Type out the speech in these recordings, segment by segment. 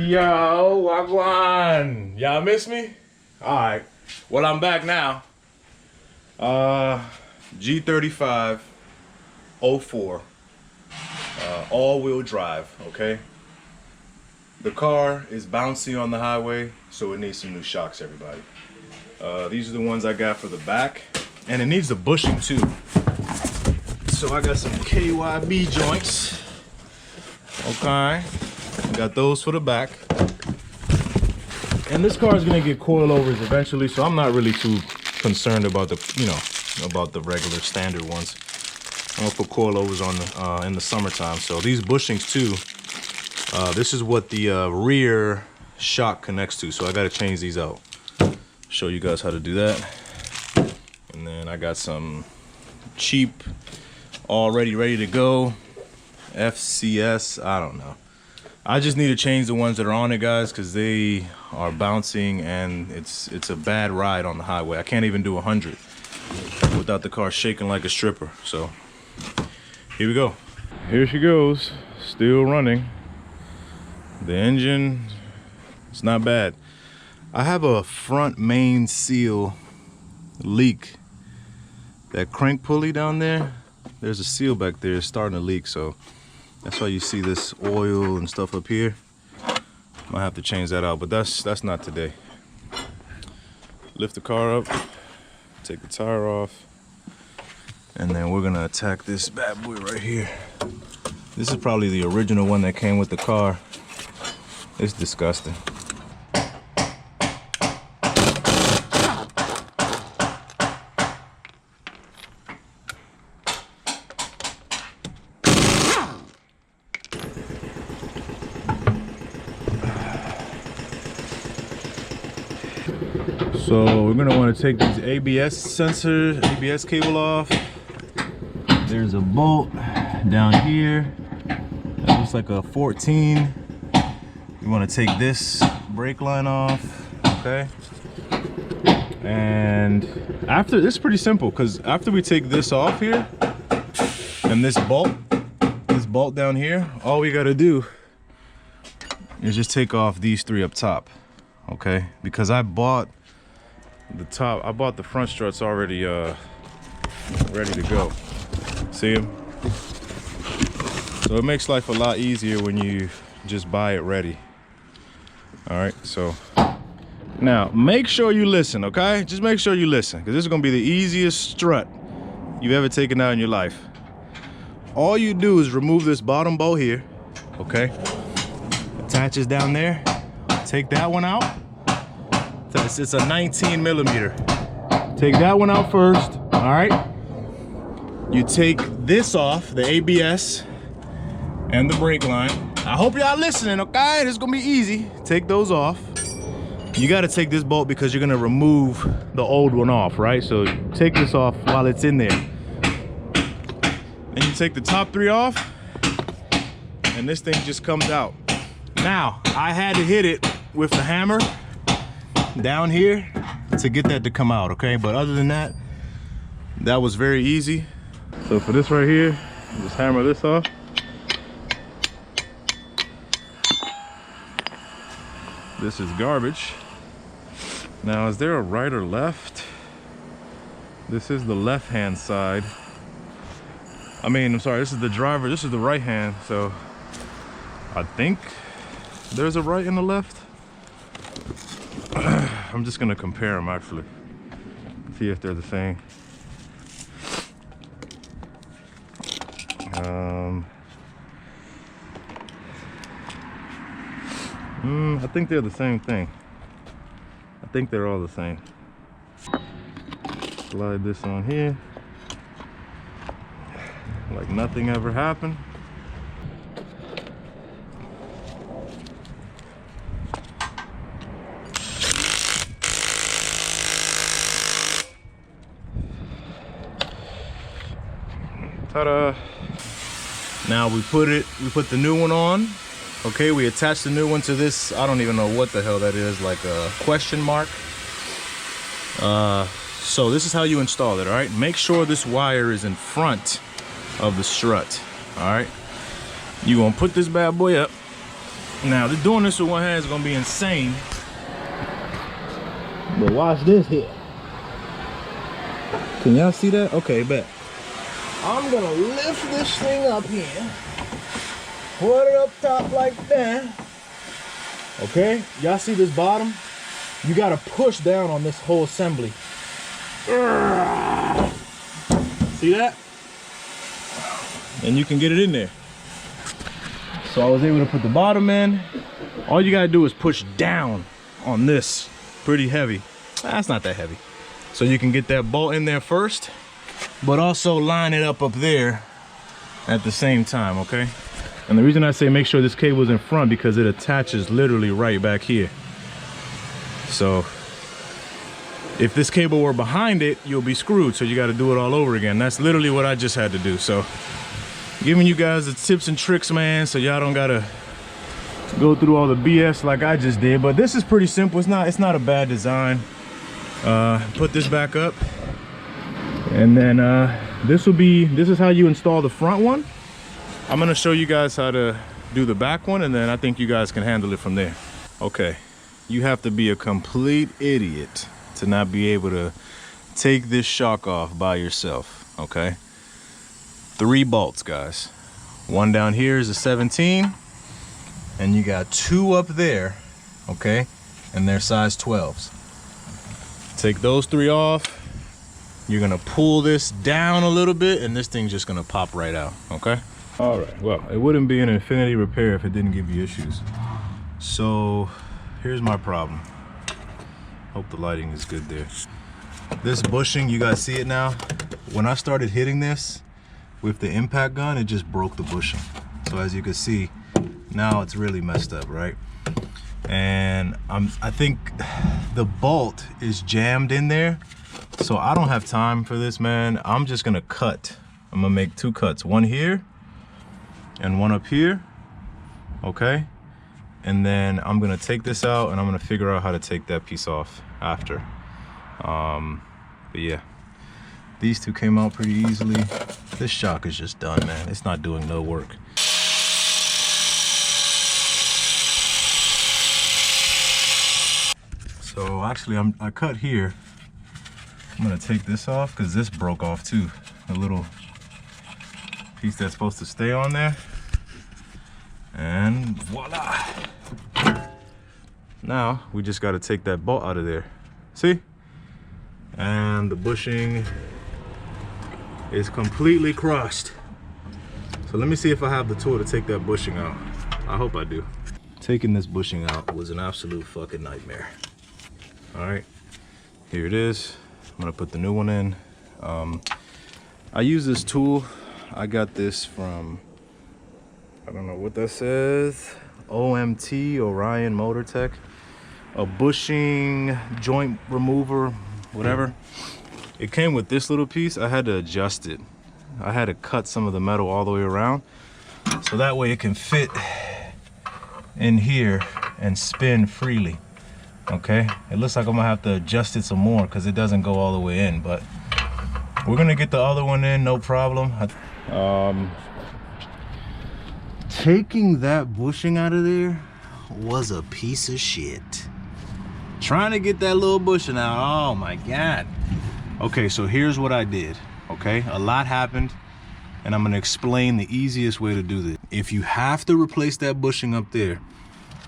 Yo, wagwan. Y'all miss me? Alright. Well, I'm back now. G35 04. All-wheel drive, okay? The car is bouncy on the highway, so it needs some new shocks, everybody. These are the ones I got for the back. And it needs a bushing too. So I got some KYB joints. Okay. Got those for the back. And this car is gonna get coilovers eventually, so I'm not really too concerned about the, about the regular standard ones. I'm gonna put coilovers on the, in the summertime. So these bushings too, this is what the rear shock connects to. So I gotta change these out. Show you guys how to do that. And then I got some cheap, already ready to go FCS, I don't know. I just need to change the ones that are on it, guys, because they are bouncing and it's a bad ride on the highway. I can't even do 100 without the car shaking like a stripper. So here we go. Here she goes, still running. The engine, it's not bad. I have a front main seal leak. That crank pulley down there, there's a seal back there, it's starting to leak, so that's why you see this oil and stuff up here. Might have to change that out, but that's not today. Lift the car up, take the tire off, and then we're gonna attack this bad boy right here. This is probably the original one that came with the car. It's disgusting. So we're gonna want to take these ABS cable off. There's a bolt down here. That looks like a 14. You want to take this brake line off, okay? And after this is pretty simple, because after we take this off here and this bolt down here, all we gotta do is just take off these three up top, okay? Because I bought the front struts already ready to go. See them? So it makes life a lot easier when you just buy it ready. All right, so now make sure you listen, okay? Just make sure you listen, because this is gonna be the easiest strut you've ever taken out in your life. All you do is remove this bottom bolt here, okay? Attaches down there. Take that one out. It's a 19 millimeter. Take that one out first, all right? You take this off, the ABS and the brake line. I hope y'all listening, okay? This is gonna be easy. Take those off. You gotta take this bolt because you're gonna remove the old one off, right? So take this off while it's in there. Then you take the top three off and this thing just comes out. Now, I had to hit it with the hammer down here to get that to come out, okay? But other than that, that was very easy. So for this right here, just hammer this off. This is garbage. Now, is there a right or left? This is the left hand side. I mean, I'm sorry, this is the driver, this is the right hand, so I think there's a right and a left. I'm just gonna compare them actually, see if they're the same. I think they're the same thing. I think they're all the same. Slide this on here like nothing ever happened. Ta-da! Now we put the new one on. Okay, we attach the new one to this. I don't even know what the hell that is, like a question mark. So this is how you install it, all right? Make sure this wire is in front of the strut, all right? You're gonna put this bad boy up, Now, doing this with one hand is gonna be insane. But watch this here. Can y'all see that? Okay, bet. I'm gonna lift this thing up here. Put it up top like that. Okay, y'all see this bottom? You gotta push down on this whole assembly. See that? And you can get it in there. So I was able to put the bottom in. All you gotta do is push down on this. Pretty heavy. That's not that heavy. So you can get that bolt in there first, but also line it up there at the same time, okay? And the reason I say make sure this cable is in front, because it attaches literally right back here. So if this cable were behind it, you'll be screwed. So you got to do it all over again. That's literally what I just had to do. So giving you guys the tips and tricks, man, so y'all don't gotta go through all the BS like I just did. But this is pretty simple. It's not a bad design. Put this back up, and then this is how you install the front one. I'm gonna show you guys how to do the back one, and then I think you guys can handle it from there. Okay, you have to be a complete idiot to not be able to take this shock off by yourself. Okay, 3 bolts, guys. One down here is a 17, and you got 2 up there, okay, and they're size 12s. Take those 3 off. You're gonna pull this down a little bit, and this thing's just gonna pop right out, okay? All right, well, it wouldn't be an infinity repair if it didn't give you issues. So here's my problem. Hope the lighting is good there. This bushing, you guys see it now? When I started hitting this with the impact gun, it just broke the bushing. So as you can see, now it's really messed up, right? And I think the bolt is jammed in there. So I don't have time for this, man. I'm just gonna cut. I'm gonna make 2 cuts, one here and one up here, okay? And then I'm gonna take this out, and I'm gonna figure out how to take that piece off after. But yeah, these 2 came out pretty easily. This shock is just done, man. It's not doing no work. So actually, I cut here. I'm gonna take this off because this broke off too. A little piece that's supposed to stay on there. And voila. Now we just gotta take that bolt out of there. See? And the bushing is completely crushed. So let me see if I have the tool to take that bushing out. I hope I do. Taking this bushing out was an absolute fucking nightmare. All right, here it is. I'm gonna put the new one in. I use this tool. I got this from, I don't know what that says, OMT, Orion Motor Tech. A bushing joint remover, whatever. It came with this little piece. I had to adjust it. I had to cut some of the metal all the way around, so that way it can fit in here and spin freely. Okay, it looks like I'm gonna have to adjust it some more because it doesn't go all the way in, but we're gonna get the other one in, no problem. Taking that bushing out of there was a piece of shit. Trying to get that little bushing out, oh my God. Okay, so here's what I did, okay? A lot happened, and I'm gonna explain the easiest way to do this. If you have to replace that bushing up there,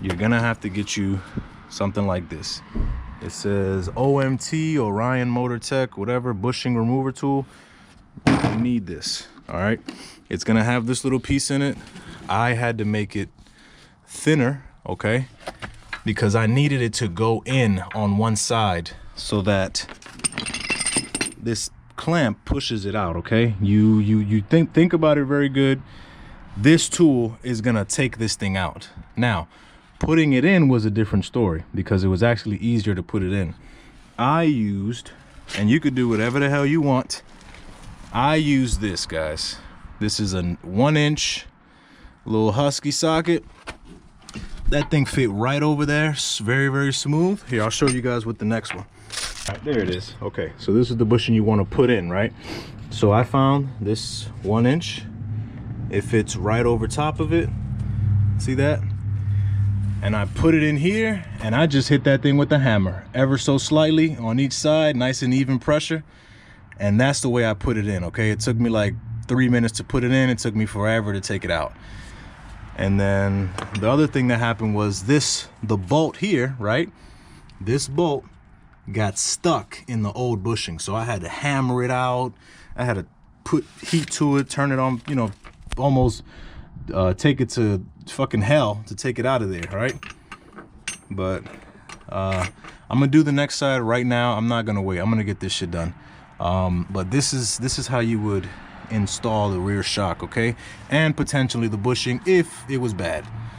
you're gonna have to get you something like this. It says OMT, Orion Motor Tech, whatever, bushing remover tool. You need this, all right? It's gonna have this little piece in it. I had to make it thinner, okay? Because I needed it to go in on one side so that this clamp pushes it out, okay? You think about it very good. This tool is gonna take this thing out. Now, putting it in was a different story because it was actually easier to put it in. I used, and you could do whatever the hell you want, I used this, guys. This is a 1-inch little Husky socket. That thing fit right over there. It's very, very smooth. Here, I'll show you guys with the next one. All right, there it is. Okay, so this is the bushing you want to put in, right? So I found this 1-inch. It fits right over top of it. See that? and I put it in here, and I just hit that thing with a hammer, ever so slightly on each side, nice and even pressure. And that's the way I put it in, okay? It took me like 3 minutes to put it in. It took me forever to take it out. And then the other thing that happened was the bolt here, right? This bolt got stuck in the old bushing. So I had to hammer it out. I had to put heat to it, turn it on, you know, almost take it to fucking hell to take it out of there, right? But I'm gonna do the next side right now. I'm not gonna wait. I'm gonna get this shit done. But this is how you would install the rear shock, okay? And potentially the bushing if it was bad.